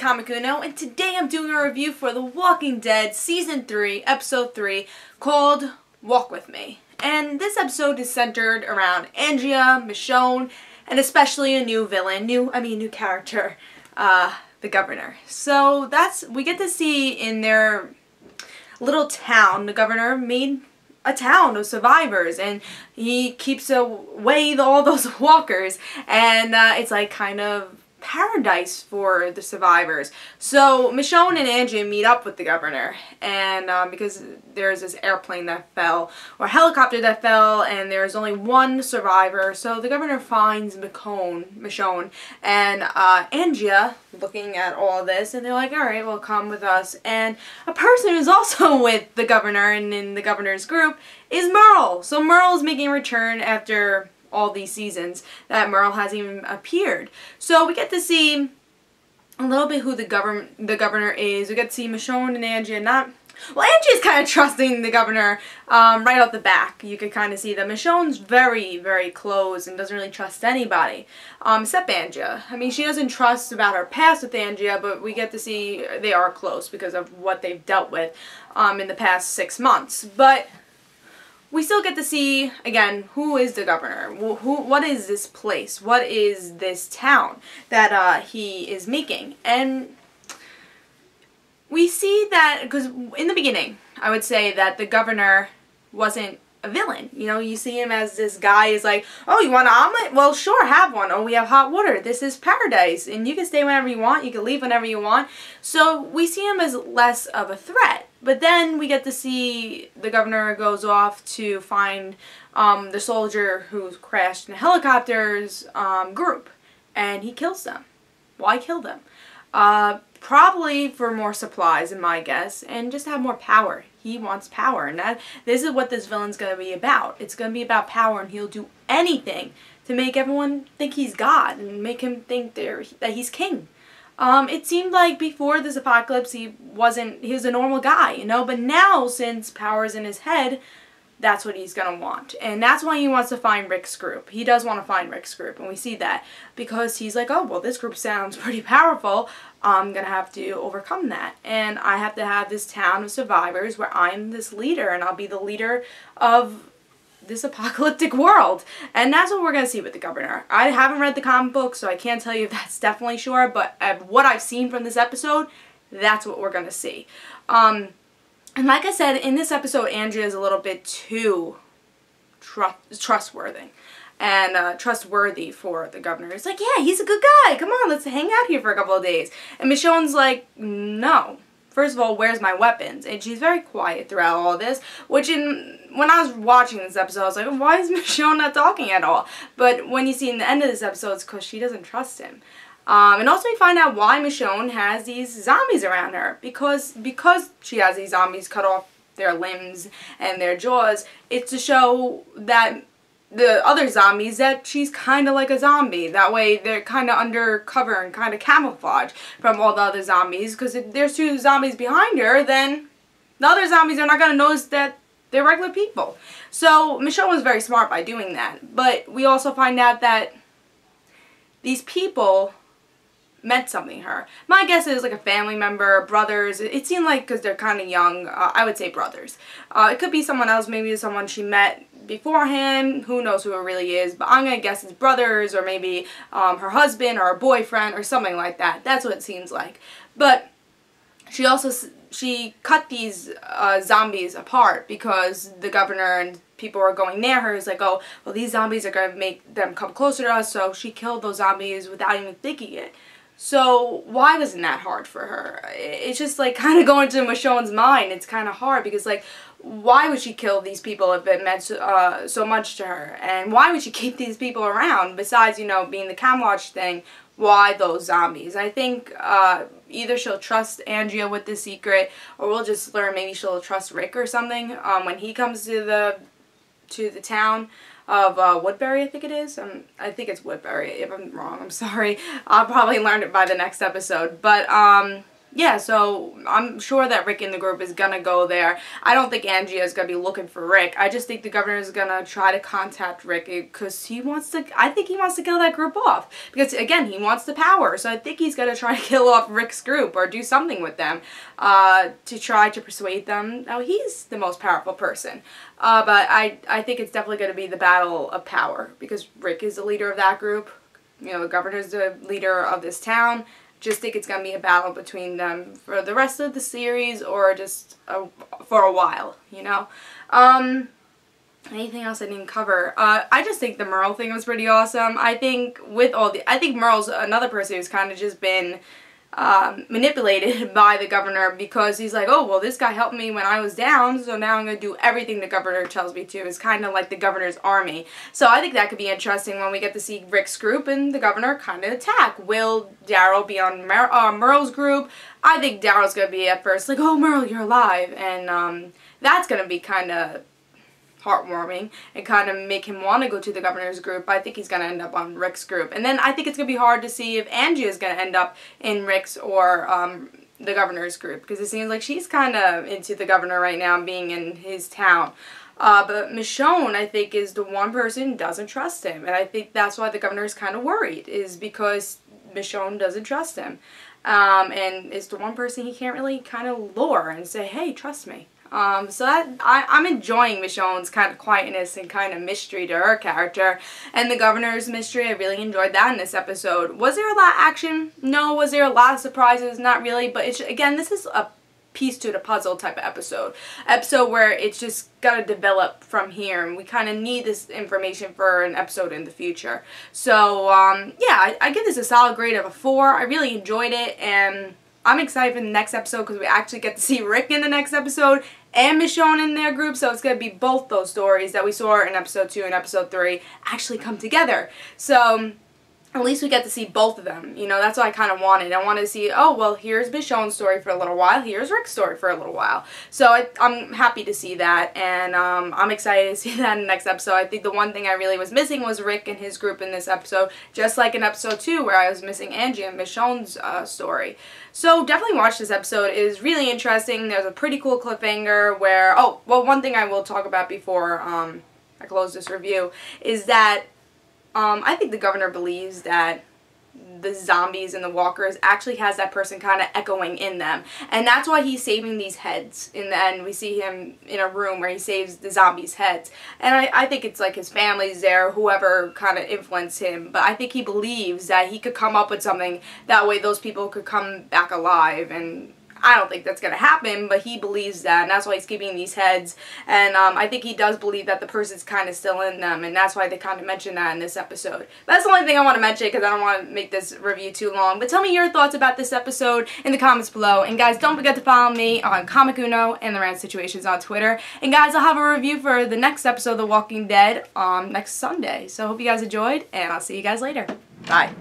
Comic Uno, and today I'm doing a review for The Walking Dead Season 3, Episode 3, called Walk With Me. And this episode is centered around Andrea, Michonne, and especially a new villain, new character, the Governor. So we get to see in their little town, the Governor made a town of survivors, and he keeps away all those walkers, and it's like kind of paradise for the survivors. So Michonne and Andrea meet up with the Governor, and because there's this airplane that fell, or helicopter that fell, and there's only one survivor, so the Governor finds Michonne and Andrea looking at all this, and they're like, alright, well, come with us. And a person who's also with the Governor and in the Governor's group is Merle. So Merle's making a return after all these seasons that Merle hasn't even appeared. So we get to see a little bit who the Governor is. We get to see Michonne and Andrea Andrea's kind of trusting the Governor right off the back. You could kind of see that Michonne's very, very close and doesn't really trust anybody, except Andrea. I mean, she doesn't trust about her past with Andrea, but we get to see they are close because of what they've dealt with in the past 6 months. But we still get to see, again, who is the Governor? What is this place? What is this town that he is making? And we see that, because in the beginning, I would say that the Governor wasn't a villain. You know, you see him as this guy is like, oh, you want an omelet? Well, sure, have one. Oh, we have hot water. This is paradise. And you can stay whenever you want. You can leave whenever you want. So we see him as less of a threat. But then we get to see the Governor goes off to find the soldier who crashed in a helicopter's group. And he kills them. Why kill them? Probably for more supplies, in my guess, and just have more power. He wants power, and this is what this villain's going to be about. It's going to be about power, and he'll do anything to make everyone think he's God and make him think that he's king. It seemed like before this apocalypse he was a normal guy, you know, but now since power's in his head, that's what he's going to want. And that's why he wants to find Rick's group. He does want to find Rick's group, and we see that because he's like, oh, well, this group sounds pretty powerful. I'm going to have to overcome that. And I have to have this town of survivors where I'm this leader, and I'll be the leader of this apocalyptic world. And that's what we're going to see with the Governor. I haven't read the comic book, so I can't tell you if that's definitely sure, but what I've seen from this episode, that's what we're going to see. And like I said, in this episode, Andrea is a little bit too trustworthy. And trustworthy for the Governor. It's like, yeah, he's a good guy. Come on, let's hang out here for a couple of days. And Michonne's like, no. First of all, where's my weapons? And she's very quiet throughout all this. Which, when I was watching this episode, I was like, why is Michonne not talking at all? But when you see in the end of this episode, it's because she doesn't trust him. And also we find out why Michonne has these zombies around her. Because she has these zombies cut off their limbs and their jaws, it's to show that the other zombies that she's kind of like a zombie. That way they're kind of undercover and kind of camouflaged from all the other zombies. Because if there's 2 zombies behind her, then the other zombies are not going to notice that they're regular people. So Michonne was very smart by doing that. But we also find out that these people meant something to her. My guess is like a family member, brothers. It seemed like, because they're kind of young, I would say brothers. It could be someone else, maybe someone she met beforehand. Who knows who it really is, but I'm going to guess it's brothers, or maybe her husband or her boyfriend or something like that. That's what it seems like. But she cut these zombies apart because the Governor and people were going near her. It's like, oh, well, these zombies are going to make them come closer to us, so she killed those zombies without even thinking it. So why wasn't that hard for her? It's just like kind of going to Michonne's mind. It's kind of hard because, like, why would she kill these people if it meant so much to her? And why would she keep these people around besides, you know, being the camouflage thing? Why those zombies? I think either she'll trust Andrea with the secret, or we'll just learn maybe she'll trust Rick or something when he comes to the town of Woodbury, I think it is. I think it's Woodbury. If I'm wrong, I'm sorry. I'll probably learn it by the next episode. But yeah, so I'm sure that Rick in the group is gonna go there. I don't think Angie is gonna be looking for Rick. I just think the governor is gonna try to contact Rick because I think he wants to kill that group off. Because, again, he wants the power. So I think he's gonna try to kill off Rick's group or do something with them to try to persuade them. Now, he's the most powerful person. But I think it's definitely gonna be the battle of power because Rick is the leader of that group. You know, the governor's the leader of this town. Just think it's going to be a battle between them for the rest of the series or just for a while, you know. Anything else I didn't cover? I just think the Merle thing was pretty awesome. I think Merle's another person who's kind of just been manipulated by the governor because he's like, oh, well, this guy helped me when I was down, so now I'm going to do everything the governor tells me to. It's kind of like the governor's army. So I think that could be interesting when we get to see Rick's group and the governor kind of attack. Will Daryl be on Merle's group? I think Daryl's going to be at first like, oh, Merle, you're alive. And that's going to be kind of heartwarming and kind of make him want to go to the governor's group. I think he's going to end up on Rick's group. And then I think it's going to be hard to see if Angie is going to end up in Rick's or the governor's group because it seems like she's kind of into the governor right now being in his town. But Michonne, I think, is the one person who doesn't trust him. And I think that's why the governor is kind of worried, is because Michonne doesn't trust him. And is the one person he can't really kind of lure and say, hey, trust me. So I'm enjoying Michonne's kind of quietness and kind of mystery to her character. And the governor's mystery, I really enjoyed that in this episode. Was there a lot of action? No. Was there a lot of surprises? Not really. But it's, again, this is a piece to the puzzle type of episode. Episode where it's just got to develop from here. And we kind of need this information for an episode in the future. So, yeah, I give this a solid grade of a 4. I really enjoyed it. And I'm excited for the next episode because we actually get to see Rick in the next episode and Michonne in their group, so it's going to be both those stories that we saw in episode 2 and episode 3 actually come together. So at least we get to see both of them. You know, that's what I kind of wanted. I wanted to see, oh, well, here's Michonne's story for a little while. Here's Rick's story for a little while. So I'm happy to see that, and I'm excited to see that in the next episode. I think the one thing I really was missing was Rick and his group in this episode, just like in episode 2 where I was missing Angie and Michonne's story. So definitely watch this episode. It is really interesting. There's a pretty cool cliffhanger where, oh, well, one thing I will talk about before I close this review is that I think the governor believes that the zombies and the walkers actually has that person kind of echoing in them. And that's why he's saving these heads. In the end, we see him in a room where he saves the zombies' heads. And I think it's like his family's there, whoever kind of influenced him. But I think he believes that he could come up with something, that way those people could come back alive. And I don't think that's going to happen, but he believes that, and that's why he's keeping these heads. And I think he does believe that the person's kind of still in them, and that's why they kind of mention that in this episode. That's the only thing I want to mention because I don't want to make this review too long. But tell me your thoughts about this episode in the comments below. And guys, don't forget to follow me on Comic Uno and The Rand Situations on Twitter. And guys, I'll have a review for the next episode of The Walking Dead next Sunday. So I hope you guys enjoyed, and I'll see you guys later. Bye.